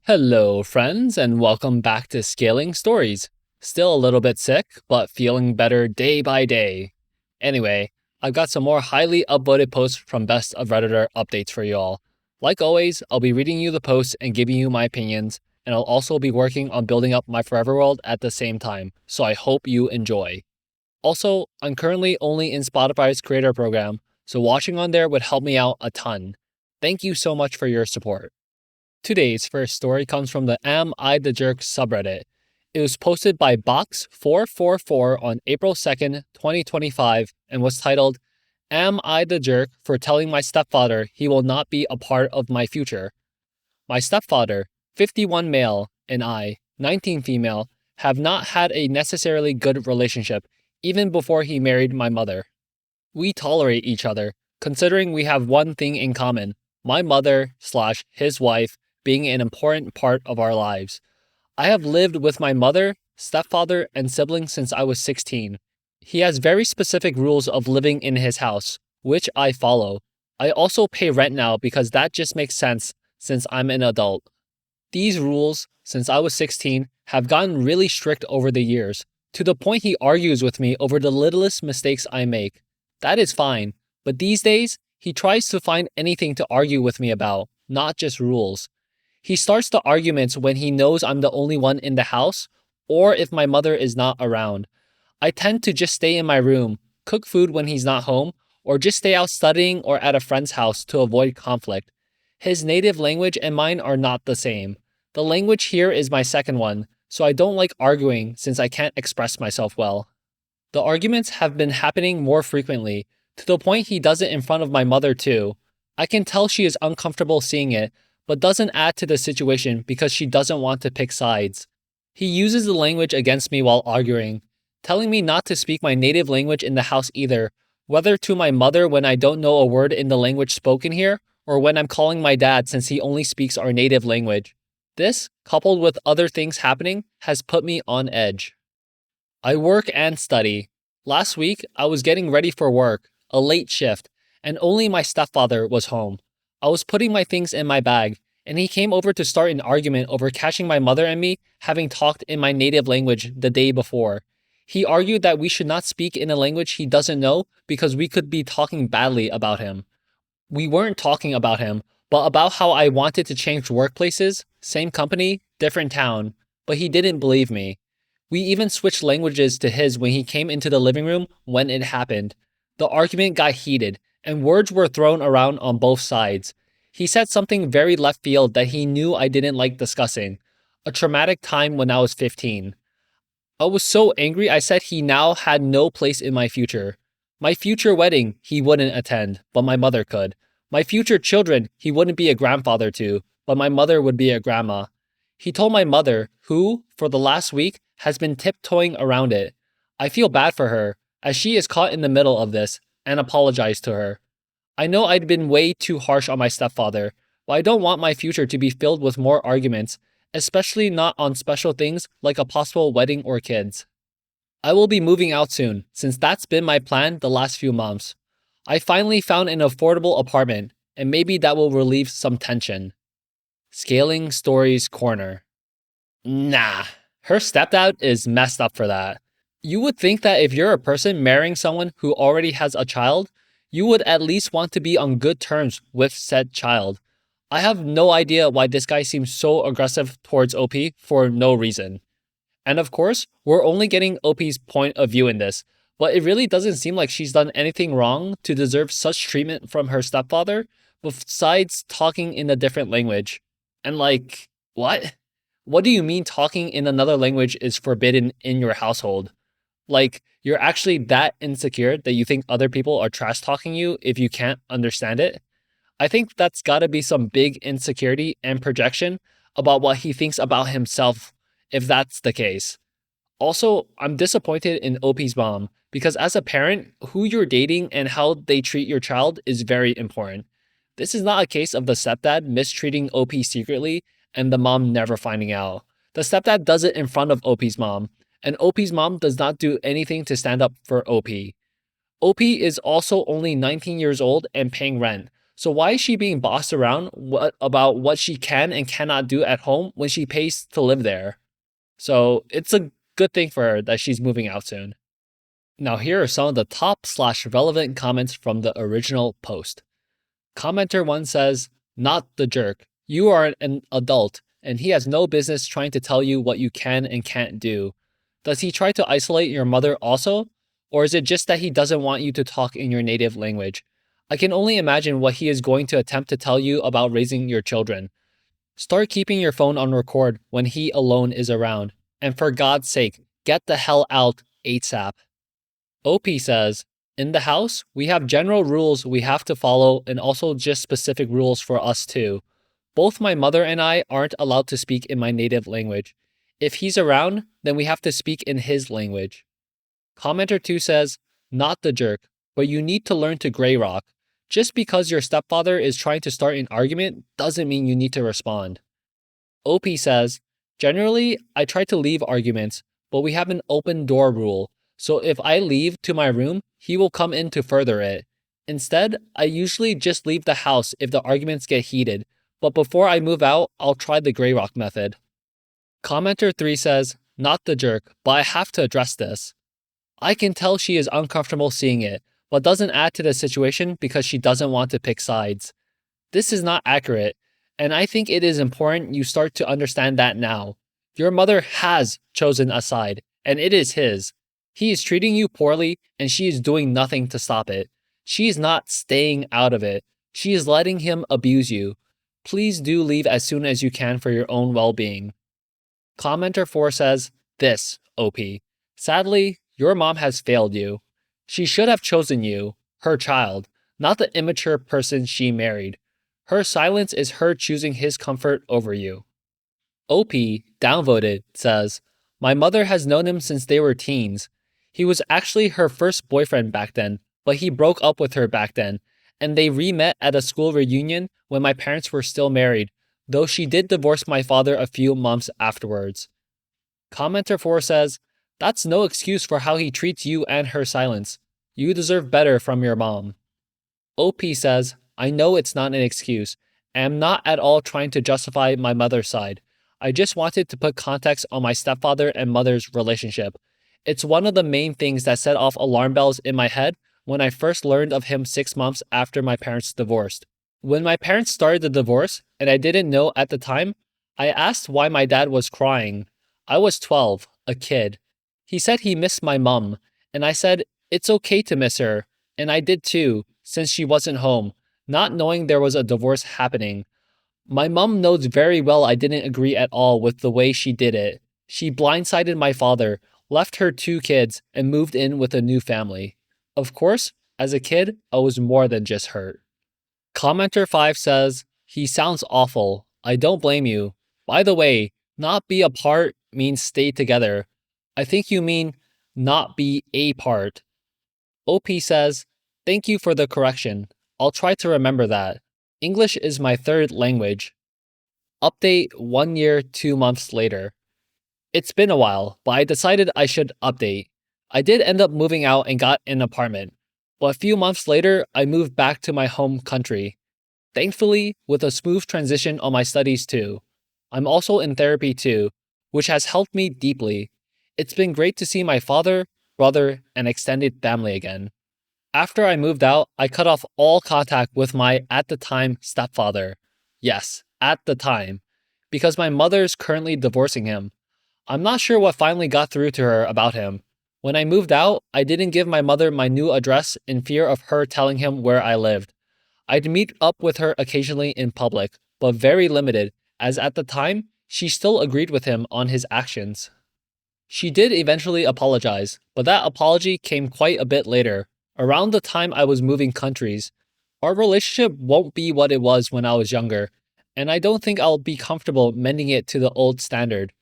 Hello, friends, and welcome back to Scaling Stories. Still a little bit sick, but feeling better day by day. Anyway, I've got some more highly upvoted posts from Best of Redditor updates for you all. Like always, I'll be reading you the posts and giving you my opinions, and I'll also be working on building up my Forever World at the same time, so I hope you enjoy. Also, I'm currently only in Spotify's creator program, so watching on there would help me out a ton. Thank you so much for your support. Today's first story comes from the Am I the Jerk subreddit. It was posted by Box444 on April 2nd, 2025, and was titled, Am I the Jerk for telling my stepfather he will not be a part of my future? My stepfather, 51 male, and I, 19 female, have not had a necessarily good relationship, even before he married my mother. We tolerate each other, considering we have one thing in common, my mother/his wife being an important part of our lives. I have lived with my mother, stepfather, and siblings since I was 16. He has very specific rules of living in his house, which I follow. I also pay rent now because that just makes sense since I'm an adult. These rules, since I was 16, have gotten really strict over the years, to the point he argues with me over the littlest mistakes I make. That is fine, but these days, he tries to find anything to argue with me about, not just rules. He starts the arguments when he knows I'm the only one in the house, or if my mother is not around. I tend to just stay in my room, cook food when he's not home, or just stay out studying or at a friend's house to avoid conflict. His native language and mine are not the same. The language here is my second one, so I don't like arguing since I can't express myself well. The arguments have been happening more frequently, to the point he does it in front of my mother too. I can tell she is uncomfortable seeing it, but doesn't add to the situation because she doesn't want to pick sides. He uses the language against me while arguing, telling me not to speak my native language in the house either, whether to my mother when I don't know a word in the language spoken here, or when I'm calling my dad since he only speaks our native language. This, coupled with other things happening, has put me on edge. I work and study. Last week, I was getting ready for work, a late shift, and only my stepfather was home. I was putting my things in my bag, and he came over to start an argument over catching my mother and me having talked in my native language the day before. He argued that we should not speak in a language he doesn't know because we could be talking badly about him. We weren't talking about him, but about how I wanted to change workplaces, same company, different town, but he didn't believe me. We even switched languages to his when he came into the living room when it happened. The argument got heated, and words were thrown around on both sides. He said something very left field that he knew I didn't like discussing. A traumatic time when I was 15. I was so angry I said he now had no place in my future. My future wedding, he wouldn't attend, but my mother could. My future children, he wouldn't be a grandfather to, but my mother would be a grandma. He told my mother, who, for the last week, has been tiptoeing around it. I feel bad for her, as she is caught in the middle of this, and apologized to her. I know I'd been way too harsh on my stepfather, but I don't want my future to be filled with more arguments, especially not on special things like a possible wedding or kids. I will be moving out soon, since that's been my plan the last few months. I finally found an affordable apartment, and maybe that will relieve some tension. Scaling Stories Corner. Nah, her stepdad is messed up for that. You would think that if you're a person marrying someone who already has a child, you would at least want to be on good terms with said child. I have no idea why this guy seems so aggressive towards OP for no reason. And of course, we're only getting OP's point of view in this, but it really doesn't seem like she's done anything wrong to deserve such treatment from her stepfather, besides talking in a different language. And like, what? What do you mean talking in another language is forbidden in your household? Like, you're actually that insecure that you think other people are trash talking you if you can't understand it? I think that's gotta be some big insecurity and projection about what he thinks about himself, if that's the case. Also, I'm disappointed in OP's mom because as a parent, who you're dating and how they treat your child is very important. This is not a case of the stepdad mistreating OP secretly and the mom never finding out. The stepdad does it in front of OP's mom, and OP's mom does not do anything to stand up for OP. OP is also only 19 years old and paying rent, So why is she being bossed around about what she can and cannot do at home when she pays to live there? So it's a good thing for her that she's moving out soon. Now here are some of the top/relevant comments from the original post. Commenter 1 says, "Not the jerk. You are an adult, and he has no business trying to tell you what you can and can't do. Does he try to isolate your mother also? Or is it just that he doesn't want you to talk in your native language? I can only imagine what he is going to attempt to tell you about raising your children. Start keeping your phone on record when he alone is around. And for God's sake, get the hell out ASAP." OP says, "In the house, we have general rules we have to follow and also just specific rules for us too. Both my mother and I aren't allowed to speak in my native language. If he's around, then we have to speak in his language." Commenter 2 says, "Not the jerk, but you need to learn to gray rock. Just because your stepfather is trying to start an argument doesn't mean you need to respond." OP says, "Generally, I try to leave arguments, but we have an open door rule. So if I leave to my room, he will come in to further it. Instead, I usually just leave the house if the arguments get heated, but before I move out, I'll try the gray rock method." Commenter 3 says, "Not the jerk, but I have to address this. I can tell she is uncomfortable seeing it, but doesn't add to the situation because she doesn't want to pick sides. This is not accurate, and I think it is important you start to understand that now. Your mother has chosen a side, and it is his. He is treating you poorly, and she is doing nothing to stop it. She is not staying out of it. She is letting him abuse you. Please do leave as soon as you can for your own well-being." Commenter 4 says, "This, OP. Sadly, your mom has failed you. She should have chosen you, her child, not the immature person she married. Her silence is her choosing his comfort over you." OP, downvoted, says, "My mother has known him since they were teens. He was actually her first boyfriend back then, but he broke up with her back then, and they re-met at a school reunion when my parents were still married, though she did divorce my father a few months afterwards." Commenter 4 says, "That's no excuse for how he treats you and her silence. You deserve better from your mom." OP says, "I know it's not an excuse, and I'm not at all trying to justify my mother's side. I just wanted to put context on my stepfather and mother's relationship. It's one of the main things that set off alarm bells in my head when I first learned of him 6 months after my parents divorced. When my parents started the divorce, and I didn't know at the time, I asked why my dad was crying. I was 12, a kid. He said he missed my mom, and I said, it's okay to miss her, and I did too, since she wasn't home, not knowing there was a divorce happening. My mom knows very well I didn't agree at all with the way she did it. She blindsided my father, left her 2 kids, and moved in with a new family. Of course, as a kid, I was more than just hurt." Commenter 5 says, "He sounds awful. I don't blame you. By the way, not be apart means stay together. I think you mean not be apart." OP says, "Thank you for the correction. I'll try to remember that. English is my 3rd language." Update 1 year, 2 months later. It's been a while, but I decided I should update. I did end up moving out and got an apartment, but a few months later, I moved back to my home country. Thankfully, with a smooth transition on my studies too. I'm also in therapy too, which has helped me deeply. It's been great to see my father, brother, and extended family again. After I moved out, I cut off all contact with my, at the time, stepfather. Yes, at the time. Because my mother's currently divorcing him. I'm not sure what finally got through to her about him. When I moved out, I didn't give my mother my new address in fear of her telling him where I lived. I'd meet up with her occasionally in public, but very limited, as at the time, she still agreed with him on his actions. She did eventually apologize, but that apology came quite a bit later, around the time I was moving countries. Our relationship won't be what it was when I was younger, and I don't think I'll be comfortable mending it to the old standard.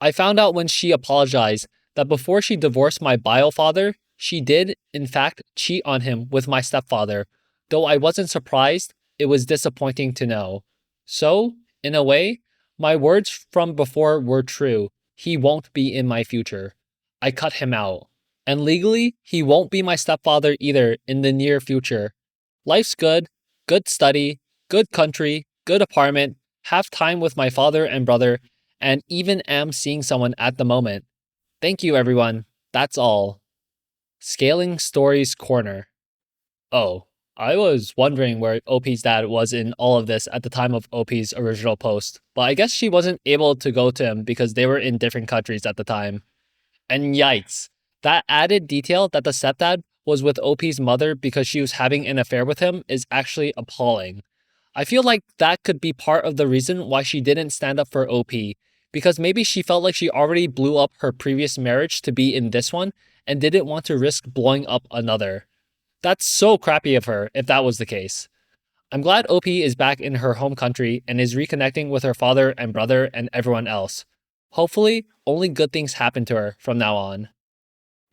I found out when she apologized that before she divorced my bio father, she did, in fact, cheat on him with my stepfather. Though I wasn't surprised, it was disappointing to know. So, in a way, my words from before were true. He won't be in my future. I cut him out. And legally, he won't be my stepfather either in the near future. Life's good. good study, good country, good apartment, have time with my father and brother, and even am seeing someone at the moment. Thank you, everyone. That's all. Scaling Stories Corner. Oh, I was wondering where OP's dad was in all of this at the time of OP's original post, but I guess she wasn't able to go to him because they were in different countries at the time. And yikes, that added detail that the stepdad was with OP's mother because she was having an affair with him is actually appalling. I feel like that could be part of the reason why she didn't stand up for OP, because maybe she felt like she already blew up her previous marriage to be in this one and didn't want to risk blowing up another. That's so crappy of her if that was the case. I'm glad OP is back in her home country and is reconnecting with her father and brother and everyone else. Hopefully, only good things happen to her from now on.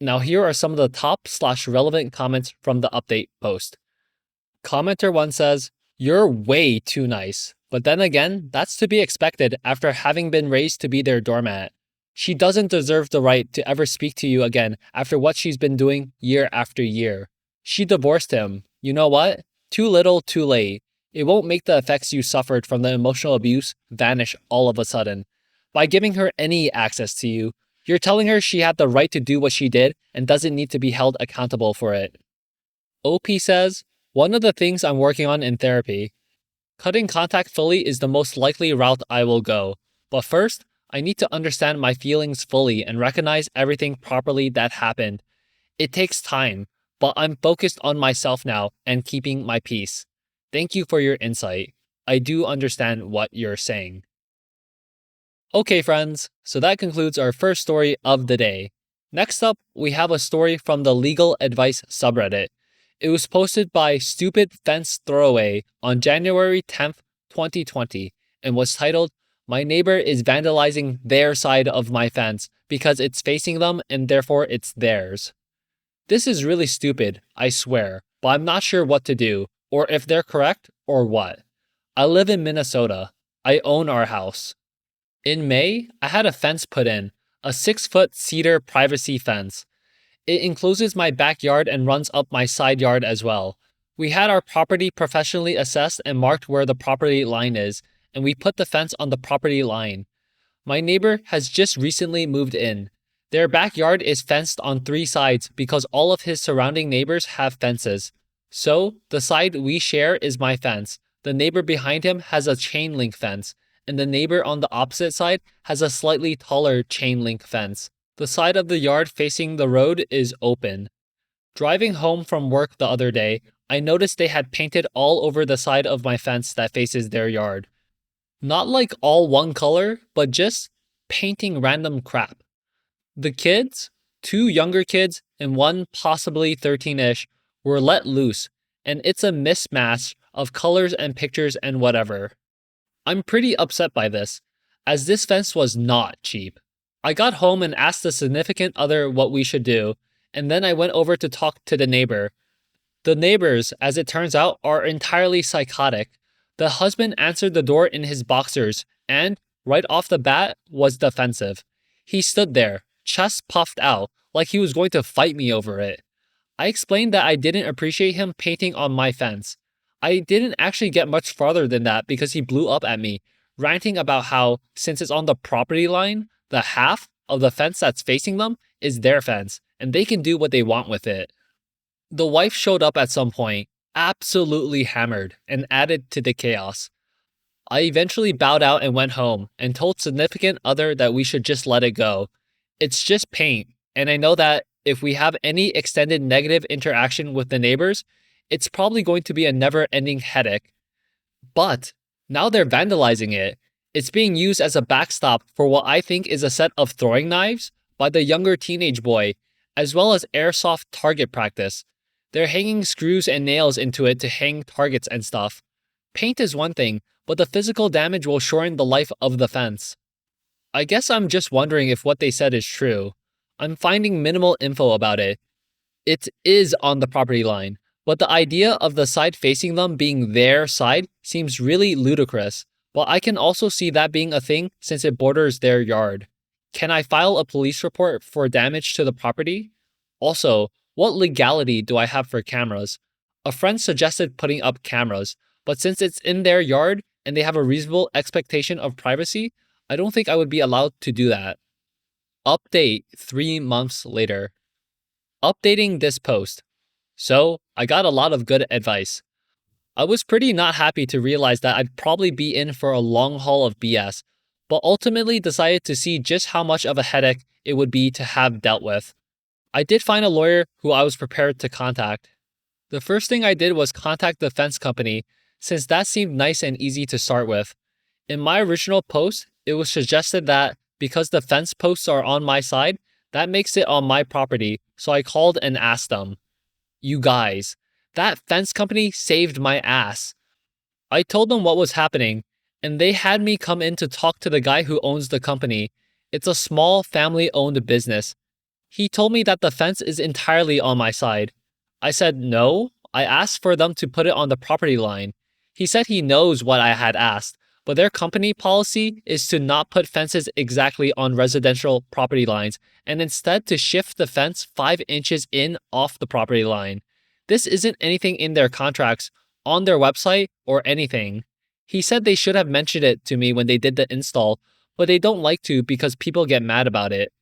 Now here are some of the top/relevant comments from the update post. Commenter 1 says, "You're way too nice. But then again, that's to be expected after having been raised to be their doormat. She doesn't deserve the right to ever speak to you again after what she's been doing year after year. She divorced him. You know what? Too little, too late. It won't make the effects you suffered from the emotional abuse vanish all of a sudden. By giving her any access to you, you're telling her she had the right to do what she did and doesn't need to be held accountable for it." OP says, "One of the things I'm working on in therapy. Cutting contact fully is the most likely route I will go. But first, I need to understand my feelings fully and recognize everything properly that happened. It takes time, but I'm focused on myself now and keeping my peace. Thank you for your insight. I do understand what you're saying." Okay, friends, so that concludes our first story of the day. Next up, we have a story from the Legal Advice subreddit. It was posted by StupidFenceThrowaway on January 10th, 2020, and was titled, "My neighbor is vandalizing their side of my fence because it's facing them and therefore it's theirs. This is really stupid, I swear, but I'm not sure what to do, or if they're correct, or what. I live in Minnesota. I own our house. In May, I had a fence put in, a 6-foot cedar privacy fence. It encloses my backyard and runs up my side yard as well. We had our property professionally assessed and marked where the property line is, and we put the fence on the property line. My neighbor has just recently moved in. Their backyard is fenced on 3 sides because all of his surrounding neighbors have fences. So, the side we share is my fence. The neighbor behind him has a chain link fence, and the neighbor on the opposite side has a slightly taller chain link fence. The side of the yard facing the road is open. Driving home from work the other day, I noticed they had painted all over the side of my fence that faces their yard. Not like all one color, but just painting random crap. The kids, 2 younger kids and one possibly 13-ish, were let loose, and it's a mismatch of colors and pictures and whatever. I'm pretty upset by this, as this fence was not cheap. I got home and asked the significant other what we should do, and then I went over to talk to the neighbor. The neighbors, as it turns out, are entirely psychotic. The husband answered the door in his boxers and, right off the bat, was defensive. He stood there, chest puffed out, like he was going to fight me over it. I explained that I didn't appreciate him painting on my fence. I didn't actually get much farther than that because he blew up at me, ranting about how, since it's on the property line, the half of the fence that's facing them is their fence, and they can do what they want with it. The wife showed up at some point, absolutely hammered, and added to the chaos. I eventually bowed out and went home, and told significant other that we should just let it go. It's just paint, and I know that if we have any extended negative interaction with the neighbors, it's probably going to be a never-ending headache. But now they're vandalizing it. It's being used as a backstop for what I think is a set of throwing knives by the younger teenage boy, as well as airsoft target practice. They're hanging screws and nails into it to hang targets and stuff. Paint is one thing, but the physical damage will shorten the life of the fence. I guess I'm just wondering if what they said is true. I'm finding minimal info about it. It is on the property line, but the idea of the side facing them being their side seems really ludicrous, but I can also see that being a thing since it borders their yard. Can I file a police report for damage to the property? Also, what legality do I have for cameras? A friend suggested putting up cameras, but since it's in their yard and they have a reasonable expectation of privacy, I don't think I would be allowed to do that. Update 3 months later. Updating this post. So, I got a lot of good advice. I was pretty not happy to realize that I'd probably be in for a long haul of BS, but ultimately decided to see just how much of a headache it would be to have dealt with. I did find a lawyer who I was prepared to contact. The first thing I did was contact the fence company, since that seemed nice and easy to start with. In my original post, it was suggested that because the fence posts are on my side, that makes it on my property, so I called and asked them. You guys, that fence company saved my ass. I told them what was happening, and they had me come in to talk to the guy who owns the company. It's a small family-owned business. He told me that the fence is entirely on my side. I said no. I asked for them to put it on the property line. He said he knows what I had asked, but their company policy is to not put fences exactly on residential property lines and instead to shift the fence 5 inches in off the property line. This isn't anything in their contracts, on their website, or anything. He said they should have mentioned it to me when they did the install, but they don't like to because people get mad about it.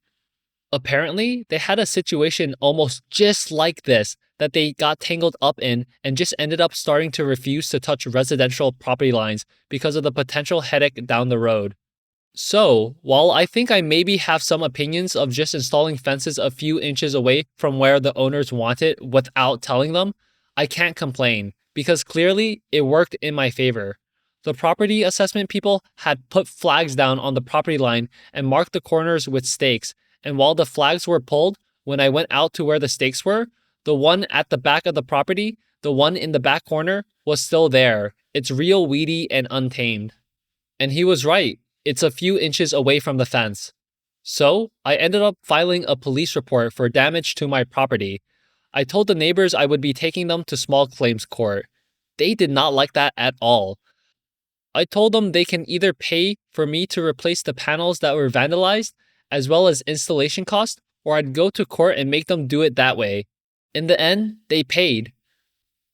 Apparently, they had a situation almost just like this that they got tangled up in and just ended up starting to refuse to touch residential property lines because of the potential headache down the road. So, while I think I maybe have some opinions of just installing fences a few inches away from where the owners want it without telling them, I can't complain because clearly it worked in my favor. The property assessment people had put flags down on the property line and marked the corners with stakes, and while the flags were pulled, when I went out to where the stakes were, the one at the back of the property, the one in the back corner, was still there. It's real weedy and untamed. And he was right. It's a few inches away from the fence. So, I ended up filing a police report for damage to my property. I told the neighbors I would be taking them to small claims court. They did not like that at all. I told them they can either pay for me to replace the panels that were vandalized, as well as installation costs, or I'd go to court and make them do it that way. In the end, they paid.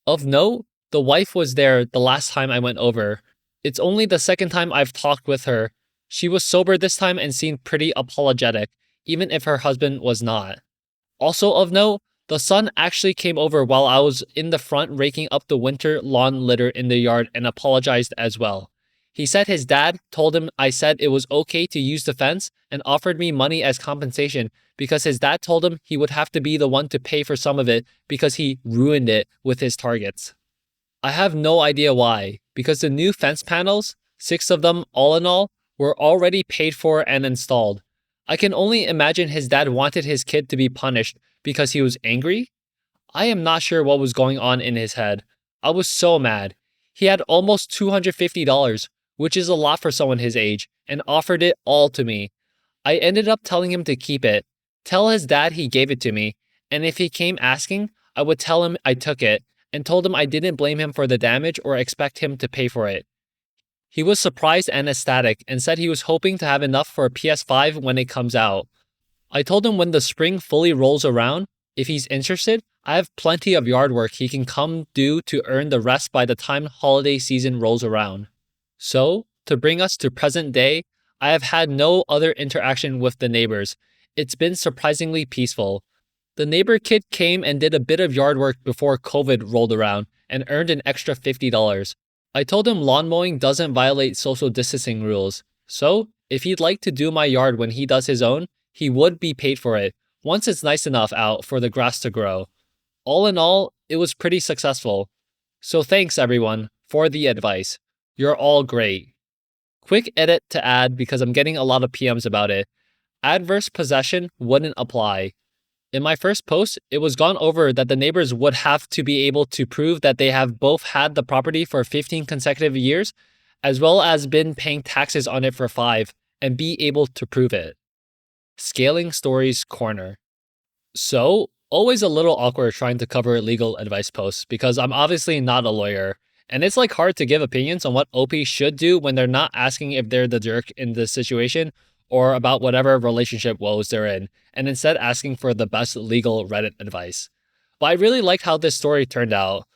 Of note, the wife was there the last time I went over. It's only the second time I've talked with her. She was sober this time and seemed pretty apologetic, even if her husband was not. Also of note, the son actually came over while I was in the front raking up the winter lawn litter in the yard and apologized as well. He said his dad told him I said it was okay to use the fence and offered me money as compensation because his dad told him he would have to be the one to pay for some of it because he ruined it with his targets. I have no idea why, because the new fence panels, 6 of them all in all, were already paid for and installed. I can only imagine his dad wanted his kid to be punished because he was angry. I am not sure what was going on in his head. I was so mad. He had almost $250, which is a lot for someone his age, and offered it all to me. I ended up telling him to keep it, tell his dad he gave it to me, and if he came asking, I would tell him I took it, and told him I didn't blame him for the damage or expect him to pay for it. He was surprised and ecstatic and said he was hoping to have enough for a PS5 when it comes out. I told him when the spring fully rolls around, if he's interested, I have plenty of yard work he can come do to earn the rest by the time holiday season rolls around. So, to bring us to present day, I have had no other interaction with the neighbors. It's been surprisingly peaceful. The neighbor kid came and did a bit of yard work before COVID rolled around and earned an extra $50. I told him lawn mowing doesn't violate social distancing rules, so if he'd like to do my yard when he does his own, he would be paid for it once it's nice enough out for the grass to grow. All in all, it was pretty successful. So thanks everyone for the advice. You're all great. Quick edit to add because I'm getting a lot of PMs about it. Adverse possession wouldn't apply. In my first post, it was gone over that the neighbors would have to be able to prove that they have both had the property for 15 consecutive years, as well as been paying taxes on it for 5, and be able to prove it. ScalingStories Corner. So, always a little awkward trying to cover legal advice posts because I'm obviously not a lawyer, and it's like hard to give opinions on what OP should do when they're not asking if they're the jerk in this situation or about whatever relationship woes they're in, and instead asking for the best legal Reddit advice. But I really liked how this story turned out.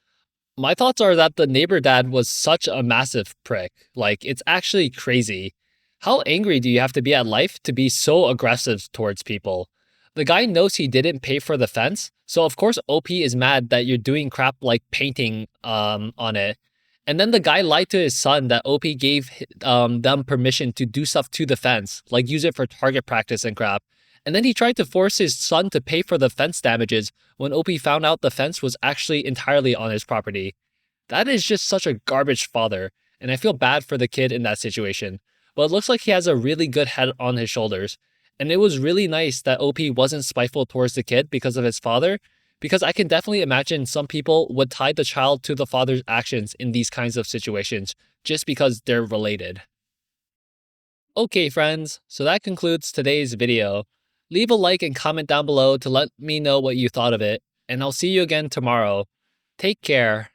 My thoughts are that the neighbor dad was such a massive prick. Like, it's actually crazy. How angry do you have to be at life to be so aggressive towards people? The guy knows he didn't pay for the fence, so of course OP is mad that you're doing crap like painting on it. And then the guy lied to his son that OP gave them permission to do stuff to the fence, like use it for target practice and crap. And then he tried to force his son to pay for the fence damages when OP found out the fence was actually entirely on his property. That is just such a garbage father, and I feel bad for the kid in that situation. But it looks like he has a really good head on his shoulders. And it was really nice that OP wasn't spiteful towards the kid because of his father, because I can definitely imagine some people would tie the child to the father's actions in these kinds of situations just because they're related. Okay, friends, so that concludes today's video. Leave a like and comment down below to let me know what you thought of it, and I'll see you again tomorrow. Take care.